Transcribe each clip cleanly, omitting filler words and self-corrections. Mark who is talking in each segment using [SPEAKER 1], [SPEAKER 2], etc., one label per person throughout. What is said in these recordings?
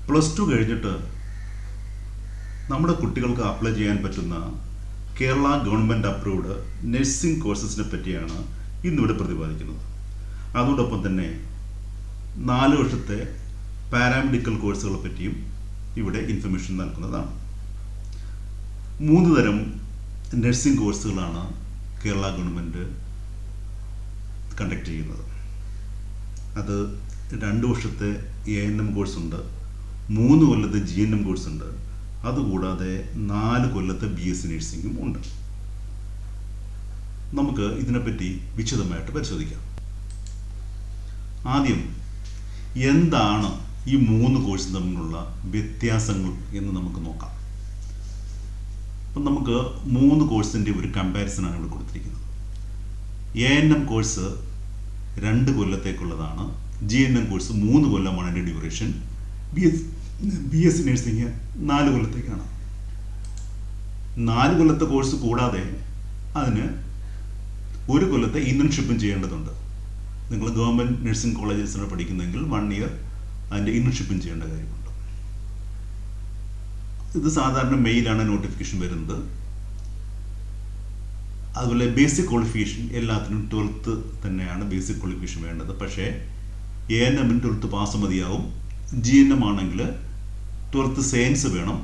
[SPEAKER 1] +2 കഴിഞ്ഞിട്ട് നമ്മുടെ കുട്ടികൾക്ക് അപ്ലൈ ചെയ്യാൻ പറ്റുന്ന കേരള ഗവൺമെൻറ് അപ്രൂവ്ഡ് നഴ്സിംഗ് കോഴ്സസിനെ പറ്റിയാണ് ഇന്നിവിടെ പ്രതിപാദിക്കുന്നത്. അതോടൊപ്പം തന്നെ 4 വർഷത്തെ പാരാമെഡിക്കൽ കോഴ്സുകളെ പറ്റിയും ഇവിടെ ഇൻഫർമേഷൻ നൽകുന്നതാണ്. 3 തരം നഴ്സിംഗ് കോഴ്സുകളാണ് കേരള ഗവൺമെൻറ് കണ്ടക്ട് ചെയ്യുന്നത്. അത് 2 വർഷത്തെ ANM കോഴ്സുണ്ട്, 3 കൊല്ലത്തെ GNM കോഴ്സുണ്ട്, അതുകൂടാതെ 4 കൊല്ലത്തെ BSc നഴ്സിംഗും ഉണ്ട്. നമുക്ക് ഇതിനെപ്പറ്റി വിശദമായിട്ട് പരിശോധിക്കാം. ആദ്യം എന്താണ് ഈ 3 കോഴ്സും തമ്മിലുള്ള വ്യത്യാസങ്ങൾ എന്ന് നമുക്ക് നോക്കാം. അപ്പം നമുക്ക് 3 കോഴ്സിൻ്റെ ഒരു കമ്പാരിസനാണ് ഇവിടെ കൊടുത്തിരിക്കുന്നത്. ANM course 2 കൊല്ലത്തേക്കുള്ളതാണ്. GNM കോഴ്സ് 3 കൊല്ലമാണ് അതിൻ്റെ ഡ്യൂറേഷൻ. BSc nursing 4 കൊല്ലത്തേക്കാണ്. 4 കൊല്ലത്തെ കോഴ്സ് കൂടാതെ അതിന് 1 കൊല്ലത്തെ ഇന്റേൺഷിപ്പും ചെയ്യേണ്ടതുണ്ട്. നിങ്ങൾ ഗവൺമെൻറ് നഴ്സിംഗ് കോളേജസിൽ പഠിക്കുന്നെങ്കിൽ 1 ഇയർ അതിൻ്റെ ഇന്റേൺഷിപ്പും ചെയ്യേണ്ട കാര്യമുണ്ട്. ഇത് സാധാരണ മെയിലാണ് നോട്ടിഫിക്കേഷൻ വരുന്നത്. അതുപോലെ ബേസിക് ക്വാളിഫിക്കേഷൻ എല്ലാത്തിനും 12th തന്നെയാണ് ബേസിക് ക്വാളിഫിക്കേഷൻ വേണ്ടത്. പക്ഷേ ANM 12th പാസ് മതിയാവും. GNM ആണെങ്കിൽ 12th സയൻസ് വേണം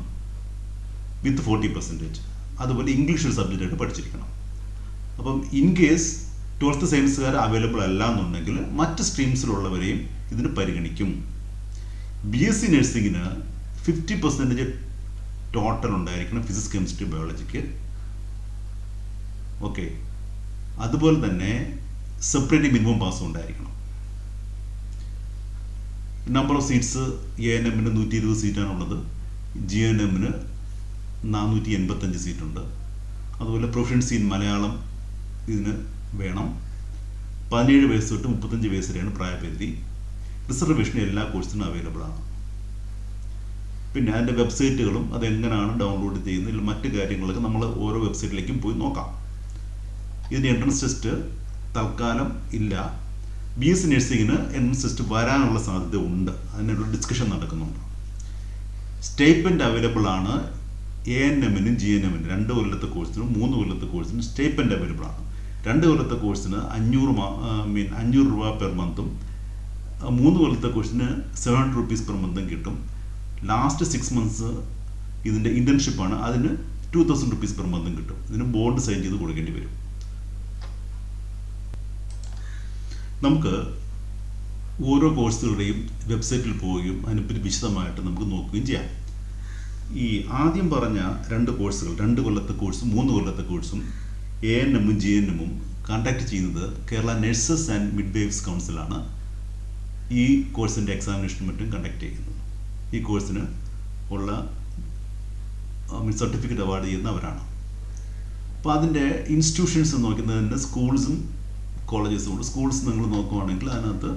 [SPEAKER 1] വിത്ത് 40%. അതുപോലെ ഇംഗ്ലീഷ് ഒരു സബ്ജക്റ്റായിട്ട് പഠിച്ചിരിക്കണം. അപ്പം ഇൻ കേസ് 12th സയൻസുകാർ അവൈലബിൾ അല്ല എന്നുണ്ടെങ്കിൽ മറ്റ് സ്ട്രീംസിലുള്ളവരെയും ഇതിന് പരിഗണിക്കും. BSc നഴ്സിംഗിന് 50% ടോട്ടൽ ഉണ്ടായിരിക്കണം ഫിസിക്സ്, കെമിസ്ട്രി, ബയോളജിക്ക്. ഓക്കെ, അതുപോലെ തന്നെ സെപ്പറേറ്റ് മിനിമം പാസും ഉണ്ടായിരിക്കണം. നമ്പർ ഓഫ് സീറ്റ്സ് ANM-ന് 120 സീറ്റാണുള്ളത്, GNM-ന് 485 സീറ്റുണ്ട്. അതുപോലെ പ്രൊഫഷൻസി ഇൻ മലയാളം ഇതിന് വേണം. 17 വയസ്സ് തൊട്ട് 35 വയസ്സ് വരെയാണ് പ്രായപരിധി. റിസർവേഷൻ എല്ലാ കോഴ്സിനും അവൈലബിൾ ആണ്. പിന്നെ അതിൻ്റെ വെബ്സൈറ്റുകളും അതെങ്ങനെയാണ് ഡൗൺലോഡ് ചെയ്യുന്നതിൽ മറ്റു കാര്യങ്ങളൊക്കെ നമ്മൾ ഓരോ വെബ്സൈറ്റിലേക്കും പോയി നോക്കാം. ഇതിന് എൻട്രൻസ് ടെസ്റ്റ് തൽക്കാലം ഇല്ല. BSc നഴ്സിംഗിന് എൻട്രൻസ് ടെസ്റ്റ് വരാനുള്ള സാധ്യത ഉണ്ട്. അതിനൊരു ഡിസ്കഷൻ നടക്കുന്നുണ്ട്. സ്റ്റേറ്റ്മെൻറ്റ് അവൈലബിൾ ആണ്. ANM-നും GNM-നും 2 കൊല്ലത്തെ കോഴ്സിനും 3 കൊല്ലത്തെ കോഴ്സിനും സ്റ്റേറ്റ്മെൻറ്റ് അവൈലബിൾ ആണ്. 2 കൊല്ലത്തെ കോഴ്സിന് 500 രൂപ പെർ മന്തും 3 കൊല്ലത്തെ കോഴ്സിന് 700 rupees പെർ മന്തും കിട്ടും. ലാസ്റ്റ് 6 months ഇതിൻ്റെ ഇൻറ്റേൺഷിപ്പാണ്, അതിന് 2000 rupees പെർ മന്തും കിട്ടും. ഇതിന് ബോർഡ് സൈൻ ചെയ്ത് കൊടുക്കേണ്ടി വരും. നമുക്ക് ഓരോ കോഴ്സുകളുടെയും വെബ്സൈറ്റിൽ പോവുകയും അതിനെപ്പറ്റി വിശദമായിട്ട് നമുക്ക് നോക്കുകയും ചെയ്യാം. ഈ ആദ്യം പറഞ്ഞ 2 കോഴ്സുകൾ, 2 കൊല്ലത്തെ കോഴ്സും 3 കൊല്ലത്തെ കോഴ്സും ANM-ഉം GNM-ഉം കണ്ടക്ട് ചെയ്യുന്നത് കേരള നഴ്സസ് ആൻഡ് മിഡ്വൈഫ്സ് കൗൺസിലാണ്. ഈ കോഴ്സിൻ്റെ എക്സാമിനേഷനും മറ്റും കണ്ടക്ട് ചെയ്യുന്നത്. ഈ കോഴ്സിന് ഉള്ള സർട്ടിഫിക്കറ്റ് അവാർഡ് ചെയ്യുന്നവരാണ്. അപ്പോൾ അതിൻ്റെ ഇൻസ്റ്റിറ്റ്യൂഷൻസ് നോക്കുന്നതിന് സ്കൂൾസും കോളേജസും ഉണ്ട്. സ്കൂൾസ് നിങ്ങൾ നോക്കുകയാണെങ്കിൽ അതിനകത്ത്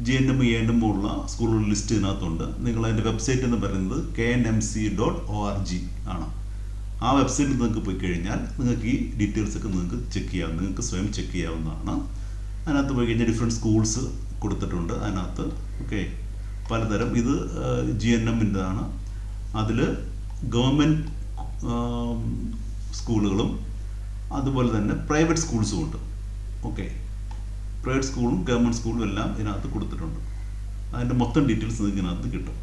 [SPEAKER 1] GNM, ANM ഉള്ള സ്കൂളുകളുടെ ലിസ്റ്റ് ഇതിനകത്തുണ്ട്. നിങ്ങൾ അതിൻ്റെ വെബ്സൈറ്റ് എന്ന് പറയുന്നത് knmc.org ആണ്. ആ വെബ്സൈറ്റിൽ നിങ്ങൾക്ക് പോയി കഴിഞ്ഞാൽ നിങ്ങൾക്ക് ഈ ഡീറ്റെയിൽസൊക്കെ നിങ്ങൾക്ക് ചെക്ക് ചെയ്യാം, നിങ്ങൾക്ക് സ്വയം ചെക്ക് ചെയ്യാവുന്നതാണ്. അതിനകത്ത് പോയി കഴിഞ്ഞാൽ ഡിഫറെൻറ്റ് സ്കൂൾസ് കൊടുത്തിട്ടുണ്ട് അതിനകത്ത്. ഓക്കെ, പലതരം. ഇത് GNM-ൻ്റെതാണ്. അതിൽ ഗവൺമെൻറ് സ്കൂളുകളും അതുപോലെ തന്നെ പ്രൈവറ്റ് സ്കൂൾസും ഉണ്ട്. ഓക്കെ, പ്രൈവറ്റ് സ്കൂളും ഗവൺമെൻറ് സ്കൂളും എല്ലാം ഇതിനകത്ത് കൊടുത്തിട്ടുണ്ട്. അതിൻ്റെ മൊത്തം ഡീറ്റെയിൽസ് നിങ്ങൾക്ക് ഇതിനകത്ത് കിട്ടും.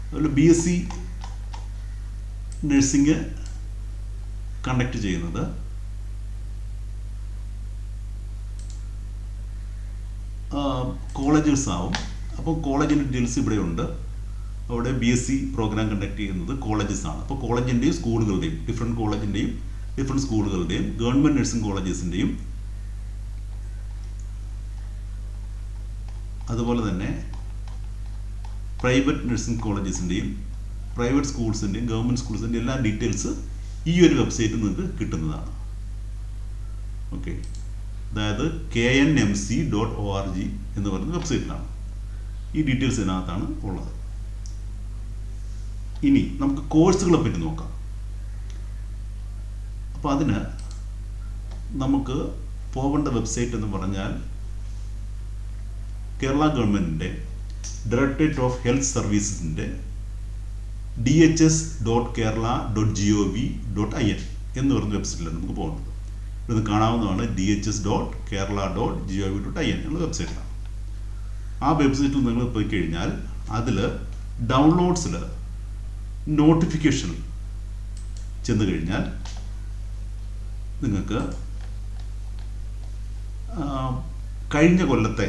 [SPEAKER 1] അതുപോലെ BSc നഴ്സിംഗ് കണ്ടക്ട് ചെയ്യുന്നത് കോളേജസ് ആവും. അപ്പോൾ കോളേജിൻ്റെ ഡീറ്റെയിൽസ് ഇവിടെയുണ്ട്. അവിടെ BSc പ്രോഗ്രാം കണ്ടക്ട് ചെയ്യുന്നത് കോളേജസ് ആണ്. അപ്പോൾ കോളേജിൻ്റെയും സ്കൂളുകളുടെയും ഡിഫറെൻറ്റ് കോളേജിൻ്റെയും ഡിഫറെൻറ്റ് സ്കൂളുകളുടെയും ഗവൺമെൻറ് നഴ്സിംഗ് കോളേജസിൻ്റെയും അതുപോലെ തന്നെ പ്രൈവറ്റ് നഴ്സിംഗ് കോളേജസിൻ്റെയും പ്രൈവറ്റ് സ്കൂൾസിൻ്റെയും ഗവൺമെൻറ് സ്കൂൾസിൻ്റെയും എല്ലാ ഡീറ്റെയിൽസ് ഈ ഒരു വെബ്സൈറ്റിൽ നിങ്ങൾക്ക് കിട്ടുന്നതാണ്. ഓക്കെ, അതായത് knmc.org എന്ന് പറയുന്ന വെബ്സൈറ്റിലാണ് ഈ ഡീറ്റെയിൽസ് ഇതിനകത്താണ് ഉള്ളത്. ഇനി നമുക്ക് കോഴ്സുകളെ പറ്റി നോക്കാം. അപ്പോൾ അതിന് നമുക്ക് പോകേണ്ട വെബ്സൈറ്റ് എന്ന് പറഞ്ഞാൽ കേരള ഗവൺമെൻറ്റിൻ്റെ ഡയറക്ടറേറ്റ് ഓഫ് ഹെൽത്ത് സർവീസസിൻ്റെ dhs.kerala.gov.in എന്ന് പറഞ്ഞ വെബ്സൈറ്റിലാണ് നമുക്ക് പോകുന്നത്. ഇത് കാണാവുന്നതാണ് dhs.kerala.gov.in എന്നുള്ള വെബ്സൈറ്റിലാണ്. ആ വെബ്സൈറ്റിൽ നിങ്ങൾ പോയി കഴിഞ്ഞാൽ അതിൽ ഡൗൺലോഡ്സിൽ നോട്ടിഫിക്കേഷൻ ചെന്ന് കഴിഞ്ഞാൽ നിങ്ങൾക്ക് കഴിഞ്ഞ കൊല്ലത്തെ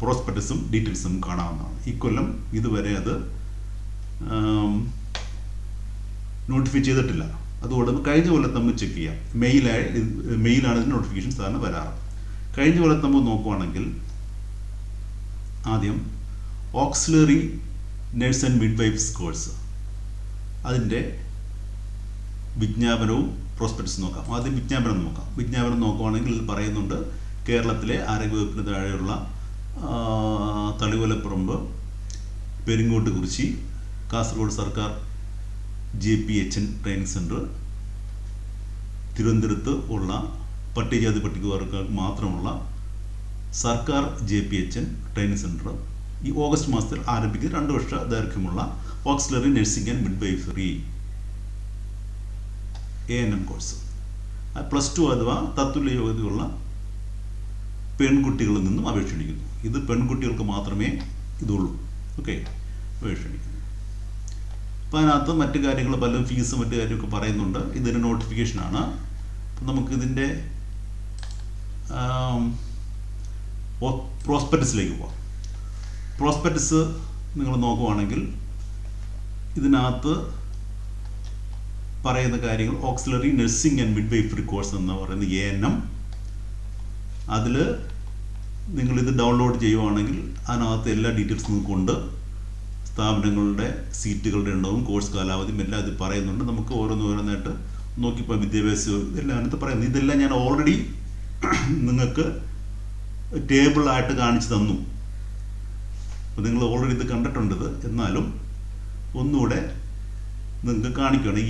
[SPEAKER 1] പ്രോസ്പെക്ടസും ഡീറ്റെയിൽസും കാണാവുന്നതാണ്. ഈ കൊല്ലം ഇതുവരെ അത് നോട്ടിഫൈ ചെയ്തിട്ടില്ല. അതുകൊണ്ട് കഴിഞ്ഞ കൊല്ലത്ത് നമുക്ക് ചെക്ക് ചെയ്യാം. മെയിലാണ് ഇതിന് നോട്ടിഫിക്കേഷൻ സാധാരണ വരാറ്. കഴിഞ്ഞ കൊല്ലത്ത് നമ്മൾ നോക്കുവാണെങ്കിൽ ആദ്യം auxiliary nurse and midwives course അതിൻ്റെ വിജ്ഞാപനവും പ്രോസ്പെക്ടസും നോക്കാം. ആദ്യം വിജ്ഞാപനം നോക്കാം. വിജ്ഞാപനം നോക്കുവാണെങ്കിൽ ഇത് പറയുന്നുണ്ട് കേരളത്തിലെ ആരോഗ്യവകുപ്പിന് താഴെയുള്ള തളികൊലപ്പറമ്പ്, പെരിങ്ങോട്ടുകുറിച്ചി, കാസർഗോഡ് സർക്കാർ JPHN ട്രെയിനിങ് സെൻറ്റർ, തിരുവനന്തപുരത്ത് ഉള്ള പട്ടികജാതി പട്ടികവർഗക്കാർക്ക് മാത്രമുള്ള സർക്കാർ JPHN ട്രെയിനിങ് സെൻറ്റർ ഈ ഓഗസ്റ്റ് മാസത്തിൽ ആരംഭിക്കുന്ന 2 വർഷ ദൈർഘ്യമുള്ള auxiliary nursing and midwifery ANM course. +2 അഥവാ തത്തുല്യ യോഗ്യതയുള്ള പെൺകുട്ടികളിൽ നിന്നും അപേക്ഷ ക്ഷണിക്കുന്നു. ഇത് പെൺകുട്ടികൾക്ക് മാത്രമേ ഇതുള്ളൂ. ഓക്കെ, അപേക്ഷ ക്ഷണിക്കുന്നു. അപ്പോൾ അതിനകത്ത് മറ്റു കാര്യങ്ങൾ പല ഫീസ് മറ്റു കാര്യമൊക്കെ പറയുന്നുണ്ട്. ഇതിൻ്റെ നോട്ടിഫിക്കേഷനാണ്. അപ്പം നമുക്കിതിൻ്റെ പ്രോസ്പെക്ടസിലേക്ക് പോകാം. പ്രോസ്പെക്ടസ് നിങ്ങൾ നോക്കുവാണെങ്കിൽ ഇതിനകത്ത് പറയുന്ന കാര്യങ്ങൾ auxiliary nursing and midwifery course എന്ന് പറയുന്ന ANM. അതിൽ നിങ്ങളിത് ഡൗൺലോഡ് ചെയ്യുവാണെങ്കിൽ അതിനകത്ത് എല്ലാ ഡീറ്റെയിൽസും നിങ്ങൾക്കുണ്ട്. സ്ഥാപനങ്ങളുടെ സീറ്റുകളുടെ എണ്ണവും കോഴ്സ് കാലാവധിയും എല്ലാം ഇത് പറയുന്നുണ്ട്. നമുക്ക് ഓരോന്നായിട്ട് നോക്കിപ്പോൾ വിദ്യാഭ്യാസം എല്ലാം അതിനകത്ത് പറയുന്നു. ഇതെല്ലാം ഞാൻ ഓൾറെഡി നിങ്ങൾക്ക് ടേബിളായിട്ട് കാണിച്ചു തന്നു. അപ്പോൾ നിങ്ങൾ ഓൾറെഡി ഇത് കണ്ടിട്ടുണ്ട്. എന്നാലും ഒന്നുകൂടെ നിങ്ങൾക്ക് കാണിക്കുകയാണ്.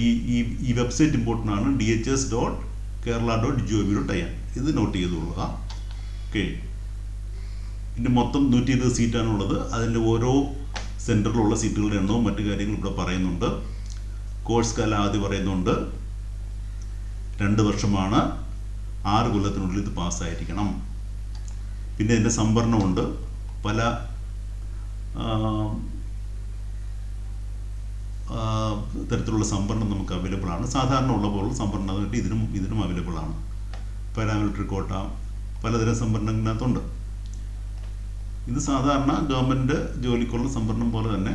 [SPEAKER 1] ഈ വെബ്സൈറ്റ് ഇമ്പോർട്ടൻ്റ് ആണ്. dhs.kerala.gov.in ഇത് നോട്ട് ചെയ്തുകൊള്ളുക. ഓക്കെ, ഇതിൻ്റെ മൊത്തം 120 സീറ്റാണുള്ളത്. അതിൻ്റെ ഓരോ സെൻറ്ററിലുള്ള സീറ്റുകളുടെ എണ്ണവും മറ്റു കാര്യങ്ങളും ഇവിടെ പറയുന്നുണ്ട്. കോഴ്സ് കാലാവധി പറയുന്നുണ്ട് 2 വർഷമാണ്. 6 കൊല്ലത്തിനുള്ളിൽ ഇത് പാസ്സായിരിക്കണം. പിന്നെ ഇതിൻ്റെ സംവരണമുണ്ട്. പല തരത്തിലുള്ള സംവരണം നമുക്ക് അവൈലബിൾ ആണ്. സാധാരണ ഉള്ള പോലുള്ള സംവരണം ഇതിനും അവൈലബിൾ ആണ്. പാരാമിലിറ്ററി കോട്ട, പലതരം സംവരണത്തിനകത്തുണ്ട്. ഇത് സാധാരണ ഗവൺമെൻറ് ജോലിക്കുള്ള സംവരണം പോലെ തന്നെ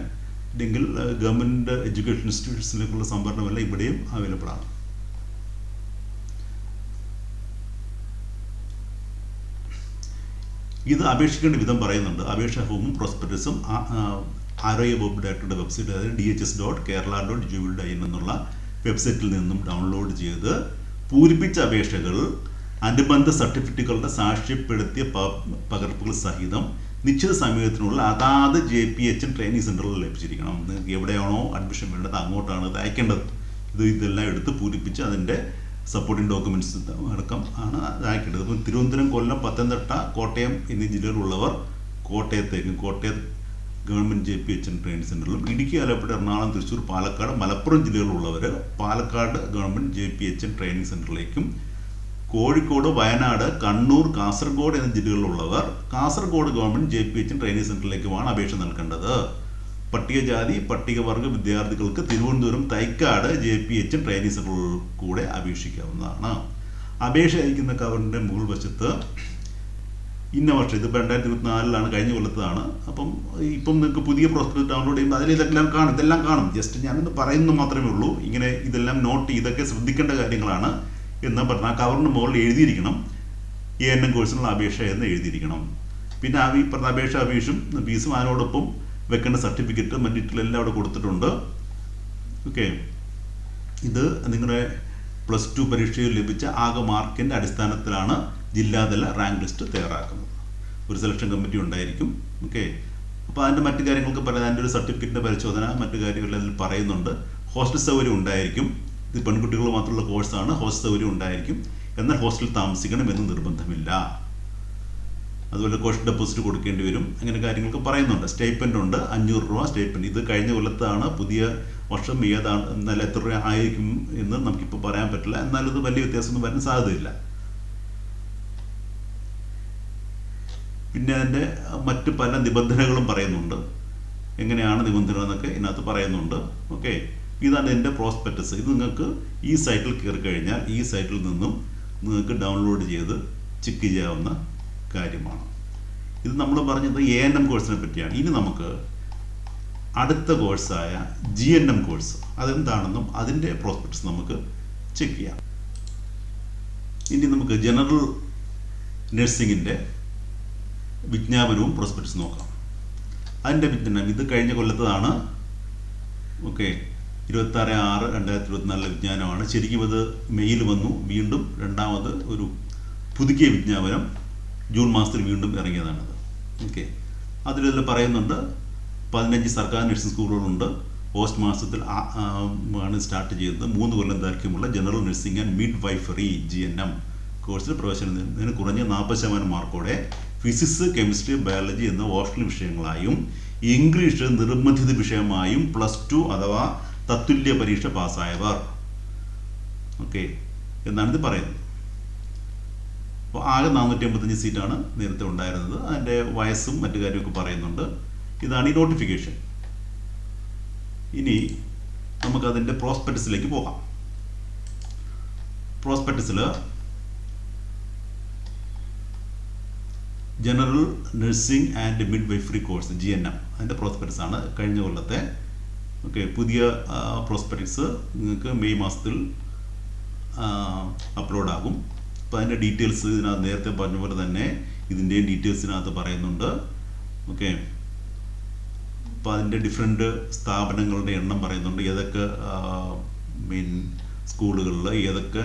[SPEAKER 1] ഇല്ലെങ്കിൽ ഗവൺമെൻറ് എഡ്യൂക്കേഷൻ ഇൻസ്റ്റിറ്റ്യൂഷൻസിലേക്കുള്ള സംവരണമെല്ലാം ഇവിടെയും അവൈലബിൾ ആണ്. ഇത് അപേക്ഷിക്കേണ്ട വിധം പറയുന്നുണ്ട്. അപേക്ഷാ ഫോമും പ്രോസ്പെക്ടസും ആരോഗ്യ വകുപ്പ് ഡയറക്ടറുടെ വെബ്സൈറ്റ്, അതായത് dhs.kerala.gov.in എന്നുള്ള വെബ്സൈറ്റിൽ നിന്നും ഡൗൺലോഡ് ചെയ്ത് പൂരിപ്പിച്ച അപേക്ഷകൾ അനുബന്ധ സർട്ടിഫിക്കറ്റുകളുടെ സാക്ഷ്യപ്പെടുത്തിയ പകർപ്പുകൾ സഹിതം നിശ്ചിത സമയത്തിനുള്ള അതാത് JPHN ട്രെയിനിങ് സെൻറ്ററിൽ ലഭിച്ചിരിക്കണം. നിങ്ങൾക്ക് എവിടെയാണോ അഡ്മിഷൻ വേണ്ടത് അങ്ങോട്ടാണ് ഇത് അയക്കേണ്ടത്. ഇതെല്ലാം എടുത്ത് പൂരിപ്പിച്ച് അതിൻ്റെ സപ്പോർട്ടിംഗ് ഡോക്യുമെൻറ്റ്സ് അടക്കം ആണ് അയക്കേണ്ടത്. ഇപ്പോൾ തിരുവനന്തപുരം, കൊല്ലം, പത്തനംതിട്ട, കോട്ടയം എന്നീ ജില്ലകളിലുള്ളവർ കോട്ടയം ഗവൺമെൻറ് JPHN ട്രെയിനിങ് സെൻറ്ററിലും, ഇടുക്കി, ആലപ്പുഴ, എറണാകുളം, തൃശ്ശൂർ, പാലക്കാട്, മലപ്പുറം ജില്ലകളിലുള്ളവർ പാലക്കാട് ഗവൺമെൻറ് JPHN ട്രെയിനിങ് സെൻറ്ററിലേക്കും, കോഴിക്കോട്, വയനാട്, കണ്ണൂർ, കാസർഗോഡ് എന്നീ ജില്ലകളിലുള്ളവർ കാസർഗോഡ് ഗവൺമെൻറ് JPHN ട്രെയിനിങ് സെൻറ്ററിലേക്കുമാണ് അപേക്ഷ നൽകേണ്ടത്. പട്ടികജാതി പട്ടികവർഗ വിദ്യാർത്ഥികൾക്ക് തിരുവനന്തപുരം തൈക്കാട് JPHN ട്രെയിനിങ് സെൻറ്ററിൽ കൂടെ അപേക്ഷിക്കാവുന്നതാണ്. അപേക്ഷ അയക്കുന്ന കവറിൻ്റെ മുകൾ വശത്ത് ഇന്ന വർഷം, ഇതിപ്പോൾ 2024 കഴിഞ്ഞ കൊല്ലത്താണ്. ഇപ്പം നിങ്ങൾക്ക് പുതിയ പ്രോസ്പെക്ടസ് ഡൗൺലോഡ് ചെയ്യുമ്പോൾ അതിൽ ഇതെല്ലാം കാണും. ജസ്റ്റ് ഞാനിന്ന് പറയുന്നത് മാത്രമേ ഉള്ളൂ. ഇങ്ങനെ ഇതെല്ലാം നോട്ട് ഇതൊക്കെ ശ്രദ്ധിക്കേണ്ട കാര്യങ്ങളാണ് എന്ന് പറഞ്ഞാൽ കവറിന് മുകളിൽ എഴുതിയിരിക്കണം ANM കോഴ്സിനുള്ള അപേക്ഷ എന്ന് എഴുതിയിരിക്കണം. പിന്നെ ഈ പറഞ്ഞ അപേക്ഷയും ഫീസും അതിനോടൊപ്പം വെക്കേണ്ട സർട്ടിഫിക്കറ്റ് മറ്റു എല്ലാം അവിടെ കൊടുത്തിട്ടുണ്ട്. ഓക്കെ, ഇത് നിങ്ങളുടെ +2 പരീക്ഷയിൽ ലഭിച്ച ആകെ മാർക്കിൻ്റെ അടിസ്ഥാനത്തിലാണ് ജില്ലാതല റാങ്ക് ലിസ്റ്റ് തയ്യാറാക്കുന്നത്. ഒരു സെലക്ഷൻ കമ്മിറ്റി ഉണ്ടായിരിക്കും. ഓക്കെ, അപ്പോൾ അതിൻ്റെ മറ്റു കാര്യങ്ങൾക്ക് പറയാം. അതിൻ്റെ ഒരു സർട്ടിഫിക്കറ്റിൻ്റെ പരിശോധന മറ്റു കാര്യങ്ങളെല്ലാം പറയുന്നുണ്ട്. ഹോസ്റ്റൽ സൗകര്യം ഉണ്ടായിരിക്കും. ഇത് പെൺകുട്ടികൾ മാത്രമുള്ള കോഴ്സാണ്. ഹോസ്റ്റൽ സൗകര്യം ഉണ്ടായിരിക്കും. എന്നാൽ ഹോസ്റ്റലിൽ താമസിക്കണം എന്ന് നിർബന്ധമില്ല. അതുപോലെ കോഷൻ ഡെപ്പോസിറ്റ് കൊടുക്കേണ്ടി വരും. അങ്ങനെ കാര്യങ്ങളൊക്കെ പറയുന്നുണ്ട്. സ്റ്റൈപ്പൻഡ് ഉണ്ട്, 500 രൂപ സ്റ്റൈപ്പൻഡ്. ഇത് കഴിഞ്ഞ കൊല്ലത്താണ്. പുതിയ വർഷം ഏതാണ് എന്നാൽ എത്ര രൂപ ആയിരിക്കും എന്ന് നമുക്കിപ്പോൾ പറയാൻ പറ്റില്ല. എന്നാലും ഇത് വലിയ വ്യത്യാസമൊന്നും വരാൻ സാധ്യതയില്ല. പിന്നെ അതിൻ്റെ മറ്റ് പല നിബന്ധനകളും പറയുന്നുണ്ട്. എങ്ങനെയാണ് നിബന്ധന എന്നൊക്കെ ഇതിനകത്ത് പറയുന്നുണ്ട്. ഓക്കെ, ഇതാണ് എൻ്റെ പ്രോസ്പെക്ടസ്. ഇത് നിങ്ങൾക്ക് ഈ സൈറ്റിൽ കയറി കഴിഞ്ഞാൽ ഈ സൈറ്റിൽ നിന്നും നിങ്ങൾക്ക് ഡൗൺലോഡ് ചെയ്ത് ചെക്ക് ചെയ്യാവുന്ന കാര്യമാണ്. ഇത് നമ്മൾ പറഞ്ഞത് ANM കോഴ്സിനെ പറ്റിയാണ്. ഇനി നമുക്ക് അടുത്ത കോഴ്സായ GNM കോഴ്സ് അതെന്താണെന്നും അതിൻ്റെ പ്രോസ്പെക്ടസ് നമുക്ക് ചെക്ക് ചെയ്യാം. ഇനി നമുക്ക് ജനറൽ നഴ്സിംഗിൻ്റെ വിജ്ഞാപനവും പ്രോസ്പെക്ടസ് നോക്കാം. അതിൻ്റെ വിജ്ഞാപനം ഇത് കഴിഞ്ഞ കൊല്ലത്തതാണ്. ഓക്കെ, 26/6/2024 വിജ്ഞാപനമാണ്. ശരിക്കും അത് മെയ്യിൽ വന്നു. വീണ്ടും രണ്ടാമത് ഒരു പുതുക്കിയ വിജ്ഞാപനം ജൂൺ മാസത്തിൽ വീണ്ടും ഇറങ്ങിയതാണത്. ഓക്കെ, അതിൽ പറയുന്നുണ്ട് 15 സർക്കാർ നഴ്സിംഗ് സ്കൂളുകളുണ്ട്. ഓഗസ്റ്റ് മാസത്തിൽ ആണ് സ്റ്റാർട്ട് ചെയ്തത്. 3 കൊല്ലം ദൈർഘ്യമുള്ള general nursing and midwifery GNM കോഴ്സിൽ പ്രവേശനം നേടുന്നതിന് കുറഞ്ഞ 40% മാർക്കോടെ ഫിസിക്സ്, കെമിസ്ട്രി, ബയോളജി എന്ന ഓപ്ഷണൽ വിഷയങ്ങളായും ഇംഗ്ലീഷ് നിർബന്ധിത വിഷയമായും +2 അഥവാ തത്തുല്യ പരീക്ഷ പാസ്സായവർ. ഓക്കെ എന്നാണ് ഇത് പറയുന്നത്. അപ്പോൾ ആകെ 485 സീറ്റാണ് നേരത്തെ ഉണ്ടായിരുന്നത്. അതിൻ്റെ വയസ്സും മറ്റു കാര്യമൊക്കെ പറയുന്നുണ്ട്. ഇതാണ് ഈ നോട്ടിഫിക്കേഷൻ. ഇനി നമുക്കതിൻ്റെ പ്രോസ്പെക്ടസിലേക്ക് പോകാം. പ്രോസ്പെക്ടസിൽ general nursing and midwifery course GNM അതിൻ്റെ പ്രോസ്പെക്ടസ് ആണ് കഴിഞ്ഞ കൊല്ലത്തെ. ഓക്കെ, പുതിയ പ്രോസ്പെക്ടസ് നിങ്ങൾക്ക് മെയ് മാസത്തിൽ അപ്ലോഡ് ആകും. അപ്പോൾ അതിൻ്റെ ഡീറ്റെയിൽസ് ഇതിനകത്ത് നേരത്തെ പറഞ്ഞ പോലെ തന്നെ ഇതിൻ്റെയും ഡീറ്റെയിൽസിനകത്ത് പറയുന്നുണ്ട്. ഓക്കെ, അപ്പോൾ അതിൻ്റെ ഡിഫറെൻറ്റ് സ്ഥാപനങ്ങളുടെ എണ്ണം പറയുന്നുണ്ട്. ഏതൊക്കെ സ്കൂളുകളിൽ ഏതൊക്കെ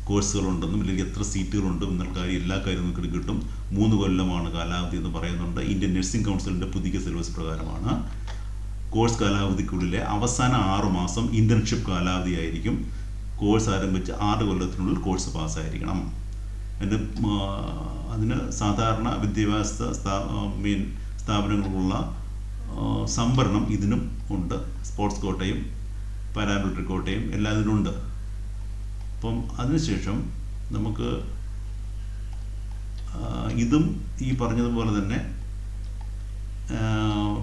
[SPEAKER 1] കോഴ്സുകളുണ്ടെന്നും ഇല്ലെങ്കിൽ എത്ര സീറ്റുകളുണ്ട് എന്നുള്ള കാര്യം എല്ലാ കാര്യവും നിങ്ങൾക്ക് കിട്ടും. 3 കൊല്ലമാണ് കാലാവധി എന്ന് പറയുന്നുണ്ട്. ഇന്ത്യൻ നഴ്സിംഗ് കൗൺസിലിൻ്റെ പുതിയ സിലബസ് പ്രകാരമാണ്. കോഴ്സ് കാലാവധിക്കുള്ളിലെ അവസാന 6 മാസം ഇന്റേൺഷിപ്പ് കാലാവധിയായിരിക്കും. കോഴ്സ് ആരംഭിച്ച് 6 കൊല്ലത്തിനുള്ളിൽ കോഴ്സ് പാസ്സായിരിക്കണം. അതിന് സാധാരണ വിദ്യാഭ്യാസ സ്ഥാപനങ്ങളിലുള്ള സംവരണം ഇതിനും ഉണ്ട്. സ്പോർട്സ് കോട്ടയും പാരാമിലിറ്ററി കോട്ടയും എല്ലാം ഇതിനുണ്ട്. അപ്പം അതിനുശേഷം നമുക്ക് ഇതും ഈ പറഞ്ഞതുപോലെ തന്നെ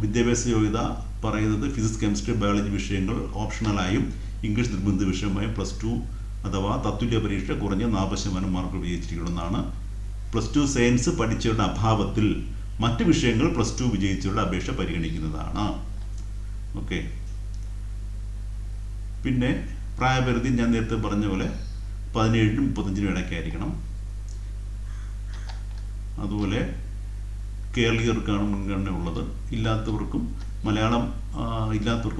[SPEAKER 1] വിദ്യാഭ്യാസ യോഗ്യത പറയുന്നത് ഫിസിക്സ്, കെമിസ്ട്രി, ബയോളജി വിഷയങ്ങൾ ഓപ്ഷണലായും ഇംഗ്ലീഷ് നിർബന്ധിത വിഷയമായും +2 അഥവാ തത്തുല്യ പരീക്ഷ കുറഞ്ഞ 40% മാർക്ക് വിജയിച്ചിരിക്കണമെന്നാണ്. +2 സയൻസ് പഠിച്ചവരുടെ അഭാവത്തിൽ മറ്റ് വിഷയങ്ങൾ +2 വിജയിച്ചവരുടെ അപേക്ഷ പരിഗണിക്കുന്നതാണ്. ഓക്കെ, പിന്നെ പ്രായപരിധി ഞാൻ നേരത്തെ പറഞ്ഞ പോലെ 17-നും 35-നും ഇടയ്ക്കായിരിക്കണം. അതുപോലെ കേരളീയർക്കാണ് മുൻഗണന ഉള്ളത്. ഇല്ലാത്തവർക്ക്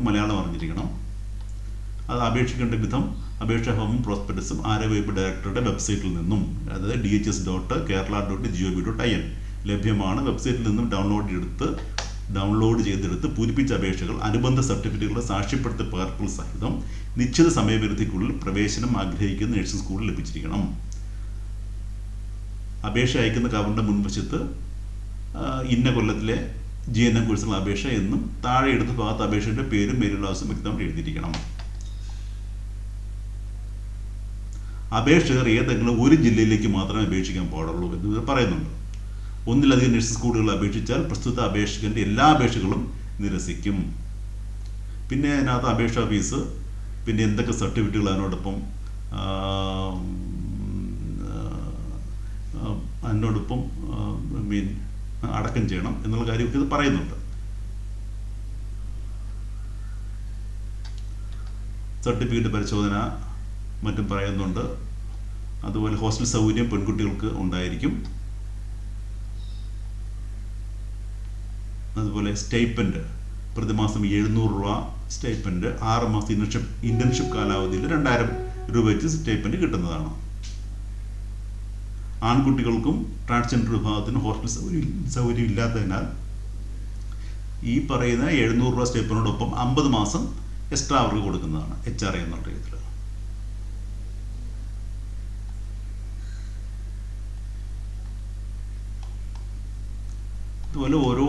[SPEAKER 1] മലയാളം അറിഞ്ഞിരിക്കണം. അത് അപേക്ഷിക്കേണ്ട വിധം അപേക്ഷാ ഫോമും പ്രോസ്പെക്ടസും ആരോഗ്യവകുപ്പ് ഡയറക്ടറുടെ വെബ്സൈറ്റിൽ നിന്നും, അതായത് dhs.kerala.gov.in ലഭ്യമാണ്. വെബ്സൈറ്റിൽ നിന്നും ഡൗൺലോഡ് ചെയ്തെടുത്ത് പൂരിപ്പിച്ച അപേക്ഷകൾ അനുബന്ധ സർട്ടിഫിക്കറ്റുകളുടെ സാക്ഷ്യപ്പെടുത്തിയ പകർപ്പുകൾ സഹിതം നിശ്ചിത സമയപരിധിക്കുള്ളിൽ പ്രവേശനം ആഗ്രഹിക്കുന്ന നഴ്സിംഗ് സ്കൂളിൽ ലഭിച്ചിരിക്കണം. അപേക്ഷ അയക്കുന്ന കവറിൻ്റെ മുൻവശത്ത് ഇന്ന കൊല്ലത്തിലെ GNM കോഴ്സുള്ള അപേക്ഷ എന്നും താഴെ എടുത്ത ഭാഗത്ത് അപേക്ഷയുടെ പേരും മേൽവിലാസവും വ്യക്തമായിട്ട് എഴുതിയിരിക്കണം. അപേക്ഷകർ ഏതെങ്കിലും ഒരു ജില്ലയിലേക്ക് മാത്രമേ അപേക്ഷിക്കാൻ പാടുള്ളൂ എന്ന് പറയുന്നുണ്ട്. ഒന്നിലധികം നഴ്സിംഗ് സ്കൂളുകൾ അപേക്ഷിച്ചാൽ പ്രസ്തുത അപേക്ഷകൻ്റെ എല്ലാ അപേക്ഷകളും നിരസിക്കും. പിന്നെ അതിനകത്ത് അപേക്ഷാ ഫീസ്, പിന്നെ എന്തൊക്കെ സർട്ടിഫിക്കറ്റുകൾ അതിനോടൊപ്പം അടക്കം ചെയ്യണം എന്നുള്ള കാര്യമൊക്കെ ഇത് പറയുന്നുണ്ട്. സർട്ടിഫിക്കറ്റ് പരിശോധന മറ്റും പറയുന്നുണ്ട്. അതുപോലെ ഹോസ്റ്റൽ സൗകര്യം പെൺകുട്ടികൾക്ക് ഉണ്ടായിരിക്കും. അതുപോലെ സ്റ്റൈപ്പൻഡ് പ്രതിമാസം 700 രൂപ സ്റ്റൈപ്പൻഡ്, 6 മാസം ഇന്റേൺഷിപ്പ് കാലാവധിയിൽ 2000 രൂപ വെച്ച് സ്റ്റൈപ്പൻഡ് കിട്ടുന്നതാണ്. ആൺകുട്ടികൾക്കും ട്രാൻസ്ജെൻഡർ വിഭാഗത്തിനും ഹോസ്റ്റൽ സൗകര്യം ഇല്ലാത്തതിനാൽ ഈ പറയുന്ന 700 രൂപ സ്റ്റൈപ്പനോടൊപ്പം 50 മാസം എക്സ്ട്രാ അവർക്ക് കൊടുക്കുന്നതാണ് HRA എന്നുള്ള രീതിയിൽ. അതുപോലെ ഓരോ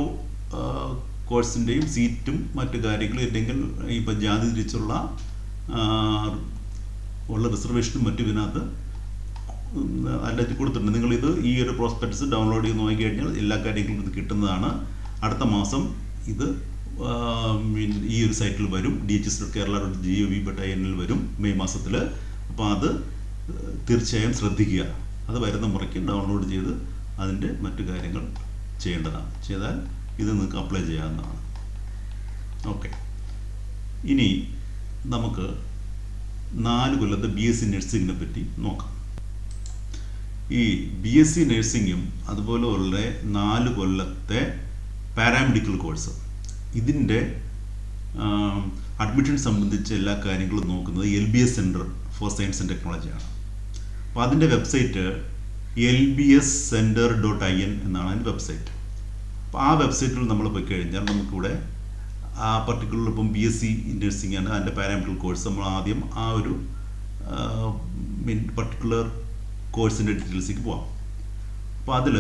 [SPEAKER 1] കോഴ്സിൻ്റെയും സീറ്റും മറ്റു കാര്യങ്ങളും അല്ലെങ്കിൽ ഇപ്പം ജാതി തിരിച്ചുള്ള ഉള്ള റിസർവേഷനും മറ്റും ഇതിനകത്ത് അതിനകത്ത് കൊടുത്തിട്ടുണ്ട്. നിങ്ങളിത് ഈ ഒരു പ്രോസ്പെക്ടസ് ഡൗൺലോഡ് ചെയ്ത് നോക്കി കഴിഞ്ഞാൽ എല്ലാ കാര്യങ്ങളും ഇത് കിട്ടുന്നതാണ്. അടുത്ത മാസം ഇത് ഈ ഒരു സൈറ്റിൽ വരും, dhs.kerala.gov.in വരും മെയ് മാസത്തിൽ. അപ്പോൾ അത് തീർച്ചയായും ശ്രദ്ധിക്കുക. അത് വരുന്ന മുറയ്ക്ക് ഡൗൺലോഡ് ചെയ്ത് അതിൻ്റെ മറ്റു കാര്യങ്ങൾ ചെയ്യേണ്ടതാണ്. ചെയ്താൽ ഇത് നിങ്ങൾക്ക് അപ്ലൈ ചെയ്യാവുന്നതാണ്. ഓക്കെ, ഇനി നമുക്ക് 4 കൊല്ലത്തെ BSc നഴ്സിങ്ങിനെ പറ്റി നോക്കാം. ഈ BSc നഴ്സിങ്ങും അതുപോലെ ഉള്ള 4 കൊല്ലത്തെ പാരാമെഡിക്കൽ കോഴ്സ്, ഇതിൻ്റെ അഡ്മിഷൻ സംബന്ധിച്ച എല്ലാ കാര്യങ്ങളും നോക്കുന്നത് LBS centre for science and ടെക്നോളജിയാണ്. അപ്പോൾ അതിൻ്റെ വെബ്സൈറ്റ് lbscenter.in എന്നാണ് അതിൻ്റെ വെബ്സൈറ്റ്. അപ്പോൾ ആ വെബ്സൈറ്റിൽ നമ്മൾ പോയി കഴിഞ്ഞാൽ നമുക്കിവിടെ ആ പർട്ടിക്കുലർ ഇപ്പം BSc നഴ്സിംഗ് ആണ് അതിൻ്റെ പാരാമെഡിക്കൽ കോഴ്സ്. നമ്മൾ ആദ്യം ആ ഒരു പർട്ടിക്കുലർ കോഴ്സിൻ്റെ ഡീറ്റെയിൽസിലേക്ക് പോകാം. അപ്പോൾ അതിൽ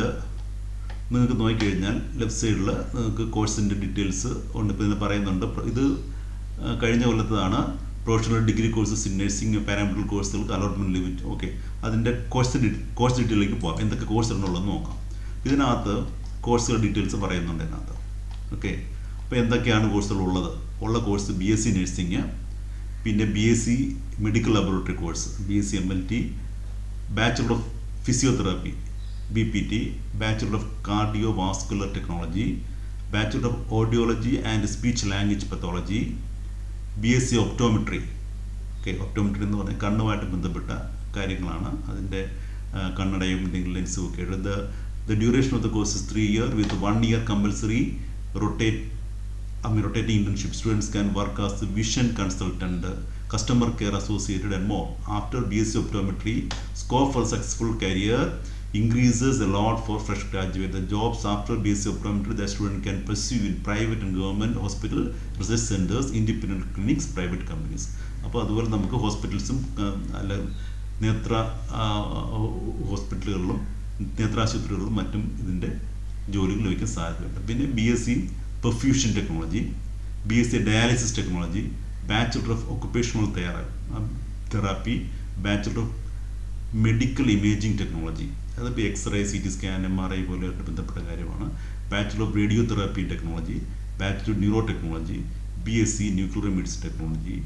[SPEAKER 1] നിങ്ങൾക്ക് നോക്കിക്കഴിഞ്ഞാൽ ലെഫ്റ്റ് സൈഡിൽ നിങ്ങൾക്ക് കോഴ്സിൻ്റെ ഡീറ്റെയിൽസ് ഉണ്ട്. ഇപ്പോൾ ഇതിന് പറയുന്നുണ്ട്, ഇത് കഴിഞ്ഞ കൊല്ലത്തതാണ്. Professional degree courses in nursing paramedical കോഴ്സുകൾക്ക് അലോട്ട്മെൻറ്റ് ലിമിറ്റ്. ഓക്കെ, അതിൻ്റെ കോഴ്സ് ഡീറ്റെയിലേക്ക് പോകാം. എന്തൊക്കെ കോഴ്സുകളുള്ളതെന്ന് നോക്കാം. ഇതിനകത്ത് കോഴ്സുകളുടെ ഡീറ്റെയിൽസ് പറയുന്നുണ്ട് ഇതിനകത്ത്. ഓക്കെ, അപ്പോൾ എന്തൊക്കെയാണ് കോഴ്സുകളുള്ളത്? ഉള്ള കോഴ്സ് BSc നഴ്സിംഗ്, പിന്നെ BSc medical laboratory course, BSc MLT, bachelor of physiotherapy BPT, bachelor of cardio vascular technology, bachelor of audiology and speech language pathology, BSc optometry. Okay, optometry എന്ന് പറഞ്ഞാൽ കണ്ണുമായിട്ട് ബന്ധപ്പെട്ട കാര്യങ്ങളാണ്. അതിൻ്റെ കണ്ണടയും എന്തെങ്കിലും ലെൻസും ഒക്കെ ഉണ്ട്. The duration of the course is 3 years with 1 year compulsory rotating internship. Students can work as a vision consultant, customer care associated and more. After BSc optometry, scope for successful career increases a lot for fresh graduates. The jobs after BSc optometry the student can pursue in private and government hospital, research centers, independent clinics, private companies. അപ്പോൾ അതുപോലെ നമുക്ക് ഹോസ്പിറ്റൽസും അല്ല നേത്ര ഹോസ്പിറ്റലുകളിലും നേത്രാശുപത്രികളിലും മറ്റും ഇതിൻ്റെ ജോലികൾ ലഭിക്കാൻ സാധ്യതയുണ്ട്. പിന്നെ BSc perfusion technology, BSc dialysis technology, bachelor of occupational therapy, bachelor of medical imaging technology, അതിപ്പോൾ എക്സ്റേ, CT സ്കാൻ, MRI പോലെയായിട്ട് ബന്ധപ്പെട്ട കാര്യമാണ്. Bachelor of radio therapy technology, bachelor neuro technology, BSc nuclear medicine technology,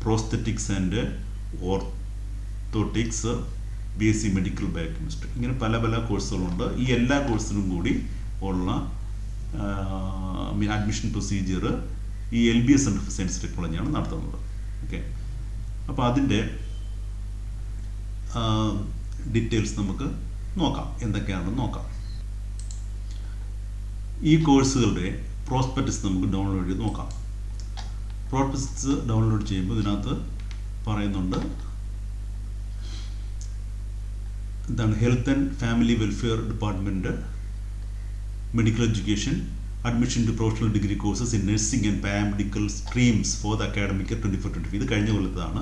[SPEAKER 1] prosthetics and orthotics, BSc medical biochemistry. ഇങ്ങനെ പല പല കോഴ്സുകളുണ്ട്. ഈ എല്ലാ കോഴ്സിനും കൂടി ഉള്ള അഡ്മിഷൻ പ്രൊസീജിയർ ഈ LBS സെൻറ്റർ ഫോർ സയൻസ് ടെക്നോളജിയാണ് നടത്തുന്നത്. ഓക്കെ, അപ്പോൾ അതിൻ്റെ ഡീറ്റെയിൽസ് നമുക്ക് നോക്കാം, എന്തൊക്കെയാണെന്ന് നോക്കാം. ഈ കോഴ്സുകളുടെ പ്രോസ്പെക്ടസ് നമുക്ക് ഡൗൺലോഡ് ചെയ്ത് നോക്കാം. പ്രോസ്പെക്ടസ് ഡൗൺലോഡ് ചെയ്യുമ്പോൾ ഇതിനകത്ത് പറയുന്നുണ്ട് എന്താണ് health and family welfare department, medical education, admission to professional degree courses in nursing and paramedical streams for the academic 24-25. ഇത് കഴിഞ്ഞ കൊല്ലത്താണ്,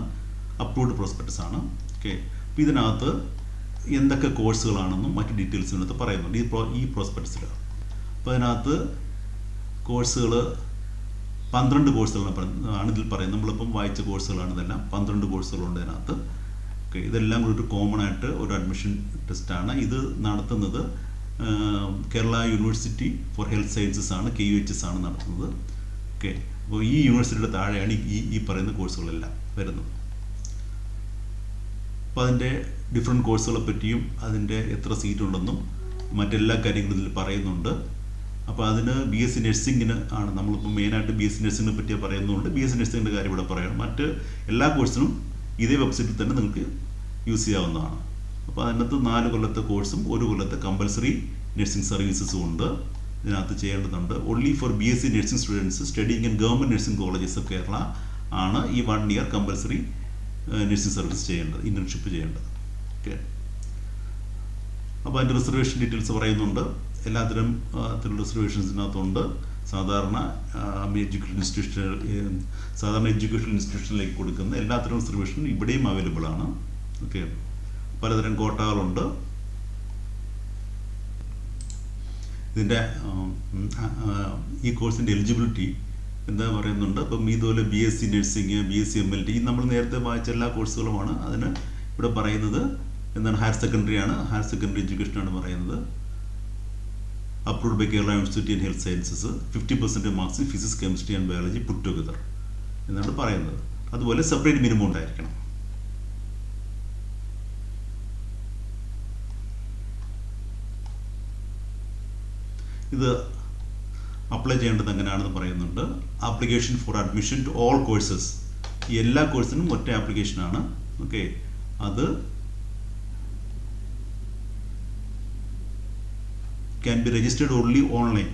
[SPEAKER 1] അപ്രൂവ്ഡ് പ്രോസ്പെക്ടസ് ആണ്. ഓക്കെ, അപ്പോൾ ഇതിനകത്ത് എന്തൊക്കെ കോഴ്സുകളാണെന്നും മറ്റ് ഡീറ്റെയിൽസും ഇതിനകത്ത് പറയുന്നുണ്ട് ഈ പ്രോസ്പെക്ടസിൽ. അപ്പോൾ അതിനകത്ത് കോഴ്സുകൾ 12 കോഴ്സുകളാണ് ഇതിൽ പറയുന്നത്. നമ്മളിപ്പം വായിച്ച കോഴ്സുകളാണ് ഇതെല്ലാം. 12 കോഴ്സുകളുണ്ട് ഇതിനകത്ത്. ഓക്കെ, ഇതെല്ലാം കൂടി ഒരു കോമൺ ആയിട്ട് ഒരു അഡ്മിഷൻ ടെസ്റ്റാണ്. ഇത് നടത്തുന്നത് Kerala university for health sciences ആണ്, KUHS ആണ് നടത്തുന്നത്. ഓക്കെ, അപ്പോൾ ഈ യൂണിവേഴ്സിറ്റിയുടെ താഴെയാണ് ഈ പറയുന്ന കോഴ്സുകളെല്ലാം വരുന്നത്. അപ്പോൾ അതിൻ്റെ ഡിഫറെൻറ്റ് കോഴ്സുകളെ പറ്റിയും അതിൻ്റെ എത്ര സീറ്റ് ഉണ്ടെന്നും മറ്റെല്ലാ കാര്യങ്ങളും ഇതിൽ പറയുന്നുണ്ട്. അപ്പോൾ അതിന് BSc നഴ്സിംഗിന് ആണ് നമ്മളിപ്പോൾ മെയിനായിട്ട് BSc നഴ്സിംഗിനെ പറ്റി പറയുന്നുണ്ട്. BSc നഴ്സിംഗിൻ്റെ കാര്യം ഇവിടെ പറയണം. മറ്റ് എല്ലാ കോഴ്സിനും ഇതേ വെബ്സൈറ്റിൽ തന്നെ നിങ്ങൾക്ക് യൂസ് ചെയ്യാവുന്നതാണ്. അപ്പോൾ അതിനകത്ത് 4 കൊല്ലത്തെ കോഴ്സും 1 കൊല്ലത്തെ കമ്പൽസറി നഴ്സിംഗ് സർവീസസും ഉണ്ട്. ഇതിനകത്ത് ചെയ്യേണ്ടതുണ്ട്. Only for BSc nursing students studying in government nursing colleges of Kerala ആണ് ഈ 1 ഇയർ കമ്പൽസറി നഴ്സിംഗ് സർവീസ് ചെയ്യേണ്ടത്, ഇന്റേൺഷിപ്പ് ചെയ്യേണ്ടത്. ഓക്കെ, അപ്പോൾ അതിൻ്റെ റിസർവേഷൻ ഡീറ്റെയിൽസ് പറയുന്നുണ്ട്. എല്ലാത്തരം റിസർവേഷൻസിനകത്തുണ്ട്. സാധാരണ എഡ്യൂക്കേഷൻ ഇൻസ്റ്റിറ്റ്യൂഷനിലേക്ക് കൊടുക്കുന്ന എല്ലാത്തരം റിസർവേഷനും ഇവിടെയും അവൈലബിൾ ആണ്. ഓക്കെ, പലതരം കോട്ടകളുണ്ട്. ഇതിൻ്റെ ഈ കോഴ്സിൻ്റെ എലിജിബിലിറ്റി എന്താ പറയുന്നുണ്ട്. അപ്പം ഇതുപോലെ BSc നഴ്സിംഗ്, BSc MLT, ഈ നമ്മൾ നേരത്തെ വായിച്ച എല്ലാ കോഴ്സുകളുമാണ്. അതിന് ഇവിടെ പറയുന്നത് എന്താണ്, ഹയർ സെക്കൻഡറി ആണ്, ഹയർ സെക്കൻഡറി എഡ്യൂക്കേഷനാണ് പറയുന്നത്. Approved by Kerala university and health sciences, 50% marks in physics, chemistry and biology put together എന്നാണ് പറയുന്നത്. അതുപോലെ സെപ്പറേറ്റ് മിനിമം ഉണ്ടായിരിക്കണം. ഇത് അപ്ലൈ ചെയ്യേണ്ടത് എങ്ങനെയാണെന്ന് പറയുന്നുണ്ട്. Application for admission to all courses, എല്ലാ കോഴ്സിനും ഒറ്റ ആപ്ലിക്കേഷനാണ്. ഓക്കെ, അത് can be registered only online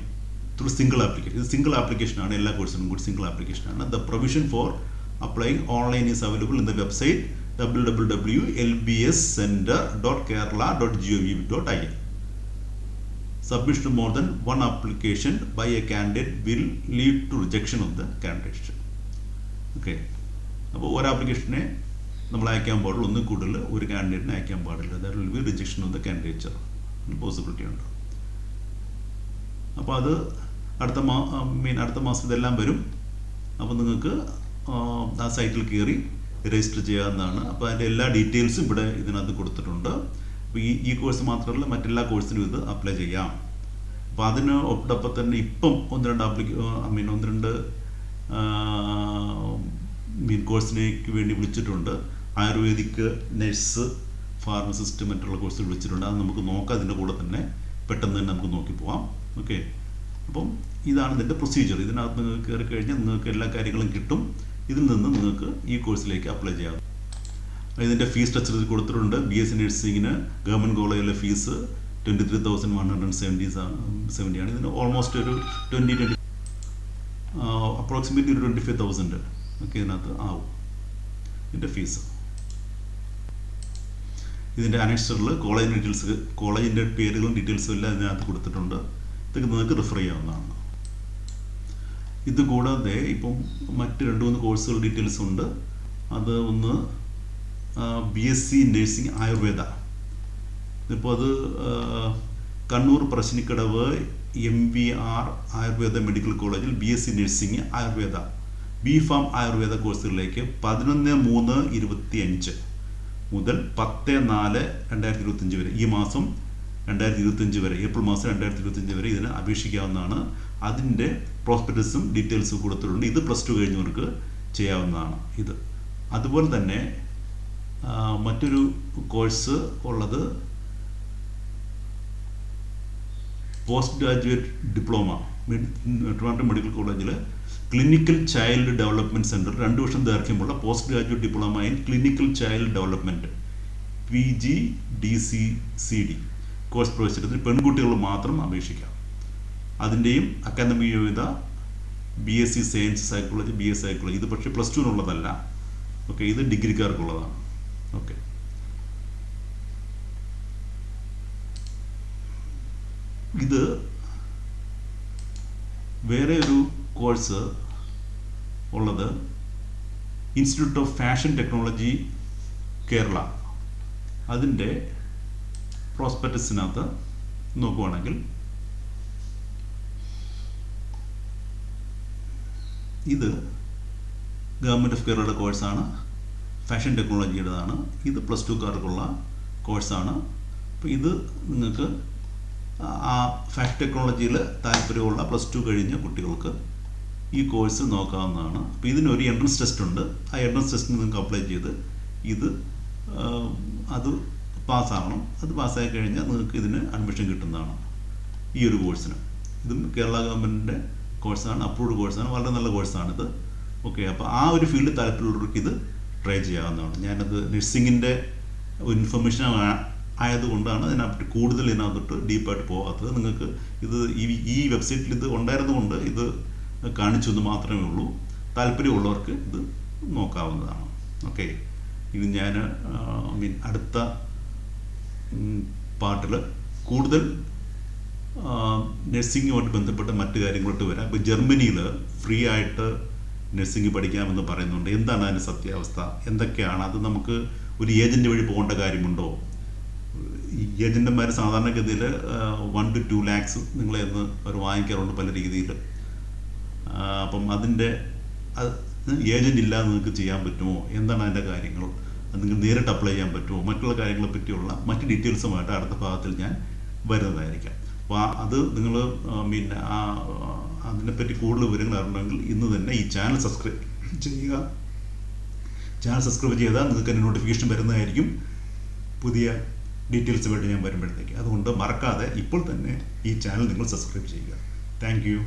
[SPEAKER 1] through single application. ഇത് സിംഗിൾ ആപ്ലിക്കേഷനാണ്, എല്ലാ കോഴ്സിനും കൂടി സിംഗിൾ ആപ്ലിക്കേഷനാണ്. The provision for applying online is available in the website www.lbscenter.kerala.gov.in. Submission to more than one application by a candidate will lead to rejection of the candidate. Okay, അപ്പോൾ ഒരു ആപ്ലിക്കേഷനെ നമ്മൾ അയക്കാൻ പാടുള്ളൂ, ഒന്നും കൂടുതൽ ഒരു കാൻഡിഡേറ്റിനെ അയക്കാൻ പാടില്ല. That will be rejection of the candidature, possibility ഉണ്ട്. അപ്പോൾ അത് അടുത്ത മാസം ഇതെല്ലാം വരും. അപ്പോൾ നിങ്ങൾക്ക് ആ സൈറ്റിൽ കയറി രജിസ്റ്റർ ചെയ്യാവുന്നതാണ്. അപ്പോൾ അതിൻ്റെ എല്ലാ ഡീറ്റെയിൽസും ഇവിടെ ഇതിനകത്ത് കൊടുത്തിട്ടുണ്ട്. അപ്പോൾ ഈ കോഴ്സ് മാത്രമല്ല, മറ്റെല്ലാ കോഴ്സിനും ഇത് അപ്ലൈ ചെയ്യാം. അപ്പോൾ അതിന് ഒപ്പം തന്നെ ഇപ്പം ഒന്ന് രണ്ട് കോഴ്സിനേക്ക് വേണ്ടി വിളിച്ചിട്ടുണ്ട്. ആയുർവേദിക്, നഴ്സ്, ഫാർമസിസ്റ്റ്, മറ്റുള്ള കോഴ്സുകൾ വിളിച്ചിട്ടുണ്ട്. അത് നമുക്ക് നോക്കാം. അതിൻ്റെ കൂടെ തന്നെ പെട്ടെന്ന് തന്നെ നമുക്ക് നോക്കി പോവാം. ഓക്കെ, അപ്പം ഇതാണ് ഇതിൻ്റെ പ്രൊസീജിയർ. ഇതിനകത്ത് നിങ്ങൾക്ക് കയറി കഴിഞ്ഞാൽ നിങ്ങൾക്ക് എല്ലാ കാര്യങ്ങളും കിട്ടും. ഇതിൽ നിന്ന് നിങ്ങൾക്ക് ഈ കോഴ്സിലേക്ക് അപ്ലൈ ചെയ്യാം. ഇതിൻ്റെ ഫീസ് സ്ട്രക്ചർ കൊടുത്തിട്ടുണ്ട്. BSc നഴ്സിങ്ങിന് ഗവൺമെൻറ് കോളേജിലെ ഫീസ് 23,170 ആണ്. ഇതിന് ഓൾമോസ്റ്റ് ഒരു 20 അപ്രോക്സിമേറ്റ്ലി ഒരു 25,000 ഒക്കെ ഇതിനകത്ത് ആവും ഇതിൻ്റെ ഫീസ്. ഇതിൻ്റെ അനക്സ്റ്ററിൽ കോളേജിൻ്റെ പേരുകളും ഡീറ്റെയിൽസും എല്ലാം ഇതിനകത്ത് കൊടുത്തിട്ടുണ്ട്. ഇതൊക്കെ നിങ്ങൾക്ക് റെഫർ ചെയ്യാവുന്നതാണ്. ഇത് കൂടാതെ ഇപ്പം മറ്റ് 2-3 കോഴ്സുകൾ ഡീറ്റെയിൽസ് ഉണ്ട്. അത് ഒന്ന് BSc നഴ്സിംഗ് ആയുർവേദ. ഇപ്പോൾ അത് കണ്ണൂർ പറശ്ശിനിക്കടവ് MVR ആയുർവേദ മെഡിക്കൽ കോളേജിൽ BSc nursing Ayurveda, B.Pharm Ayurveda കോഴ്സുകളിലേക്ക് 11/3/25 മുതൽ 10/4/2025 വരെ, ഈ മാസം 2025 വരെ, ഏപ്രിൽ മാസം 2025 വരെ ഇതിന് അപേക്ഷിക്കാവുന്നതാണ്. അതിൻ്റെ പ്രോസ്പെക്ടസും ഡീറ്റെയിൽസും കൊടുത്തിട്ടുണ്ട്. ഇത് +2 കഴിഞ്ഞവർക്ക് ചെയ്യാവുന്നതാണ് ഇത്. അതുപോലെ തന്നെ മറ്റൊരു കോഴ്സ് ഉള്ളത് post graduate diploma, Trivandrum medical കോളേജിൽ ക്ലിനിക്കൽ ചൈൽഡ് ഡെവലപ്മെൻറ്റ് സെൻറ്റർ 2 വർഷം ദൈർഘ്യമുള്ള post graduate diploma in clinical child development PGDCCD course പ്രവേശനത്തിന് പെൺകുട്ടികൾ മാത്രം അപേക്ഷിക്കാം. അതിൻ്റെയും അക്കാദമിക് യോഗ്യത BSc science psychology, BS psychology. ഇത് പക്ഷേ +2-നുള്ളതല്ല. ഓക്കെ, ഇത് ഡിഗ്രിക്കാർക്കുള്ളതാണ്. ഓക്കെ, ഇത് വേറെ ഒരു കോഴ്സ് ഉള്ളത് institute of fashion technology Kerala. അതിൻ്റെ പ്രോസ്പെക്ടസിനകത്ത് നോക്കുവാണെങ്കിൽ ഇത് ഗവൺമെൻറ് ഓഫ് കേരളയുടെ കോഴ്സാണ്, ഫാഷൻ ടെക്നോളജിയുടേതാണ്. ഇത് +2കാർക്കുള്ള കോഴ്സാണ്. അപ്പോൾ ഇത് നിങ്ങൾക്ക് ആ ഫാഷൻ ടെക്നോളജിയിൽ താല്പര്യമുള്ള +2 കഴിഞ്ഞ കുട്ടികൾക്ക് ഈ കോഴ്സ് നോക്കാവുന്നതാണ്. അപ്പോൾ ഇതിനൊരു എൻട്രൻസ് ടെസ്റ്റ് ഉണ്ട്. ആ എൻട്രൻസ് ടെസ്റ്റിന് നിങ്ങൾക്ക് അപ്ലൈ ചെയ്ത് അത് പാസ്സാവണം. അത് പാസ്സായി കഴിഞ്ഞാൽ നിങ്ങൾക്ക് ഇതിന് അഡ്മിഷൻ കിട്ടുന്നതാണ് ഈ ഒരു കോഴ്സിന്. ഇതും കേരള ഗവൺമെൻറ്റിൻ്റെ കോഴ്സാണ്, അപ്രൂവ്ഡ് കോഴ്സാണ്, വളരെ നല്ല കോഴ്സാണിത്. ഓക്കെ, അപ്പോൾ ആ ഒരു ഫീൽഡിൽ താല്പര്യമുള്ളവർക്ക് ഇത് ട്രൈ ചെയ്യാവുന്നതാണ്. ഞാനത് നഴ്സിങ്ങിൻ്റെ ഒരു ഇൻഫർമേഷൻ ആയതുകൊണ്ടാണ് ഇതിനകത്ത് കൂടുതൽ ഇതിനകത്തോട്ട് ഡീപ്പായിട്ട് പോകാത്തത്. നിങ്ങൾക്ക് ഇത് ഈ വെബ്സൈറ്റിൽ ഇത് ഉണ്ടായിരുന്നുകൊണ്ട് ഇത് കാണിച്ചു എന്ന് മാത്രമേ ഉള്ളൂ. താല്പര്യമുള്ളവർക്ക് ഇത് നോക്കാവുന്നതാണ്. ഓക്കെ, ഇത് ഞാൻ അടുത്ത പാർട്ടിൽ കൂടുതൽ നഴ്സിങ്ങുമായിട്ട് ബന്ധപ്പെട്ട മറ്റു കാര്യങ്ങളോട്ട് വരാം. ഇപ്പോൾ ജർമ്മനിയിൽ ഫ്രീ ആയിട്ട് നഴ്സിംഗ് പഠിക്കാമെന്ന് പറയുന്നുണ്ട്. എന്താണ് അതിൻ്റെ സത്യാവസ്ഥ, എന്തൊക്കെയാണ് അത്? നമുക്ക് ഒരു ഏജൻറ്റ് വഴി പോകേണ്ട കാര്യമുണ്ടോ? ഈ ഏജൻറ്റുമാർ സാധാരണഗതിയിൽ 1 to 2 lakhs നിങ്ങളെ ഒന്ന് അവർ വാങ്ങിക്കാറുണ്ട് പല രീതിയിൽ. അപ്പം അതിൻ്റെ ഏജൻറ്റ് ഇല്ലാതെ നിങ്ങൾക്ക് ചെയ്യാൻ പറ്റുമോ, എന്താണ് അതിൻ്റെ കാര്യങ്ങൾ, നിങ്ങൾ നേരിട്ട് അപ്ലൈ ചെയ്യാൻ പറ്റുമോ, മറ്റുള്ള കാര്യങ്ങളെ പറ്റിയുള്ള മറ്റ് ഡീറ്റെയിൽസുമായിട്ട് അടുത്ത ഭാഗത്തിൽ ഞാൻ വരുന്നതായിരിക്കാം. അപ്പോൾ അത് നിങ്ങൾ പിന്നെ അതിനെപ്പറ്റി കൂടുതൽ വിവരങ്ങൾ അറിയണമെങ്കിൽ ഇന്ന് തന്നെ ഈ ചാനൽ സബ്സ്ക്രൈബ് ചെയ്യുക. ചാനൽ സബ്സ്ക്രൈബ് ചെയ്താൽ നിങ്ങൾക്ക് അതിൻ്റെ നോട്ടിഫിക്കേഷൻ വരുന്നതായിരിക്കും പുതിയ ഡീറ്റെയിൽസുമായിട്ട് ഞാൻ വരുമ്പോഴത്തേക്ക്. അതുകൊണ്ട് മറക്കാതെ ഇപ്പോൾ തന്നെ ഈ ചാനൽ നിങ്ങൾ സബ്സ്ക്രൈബ് ചെയ്യുക. Thank you.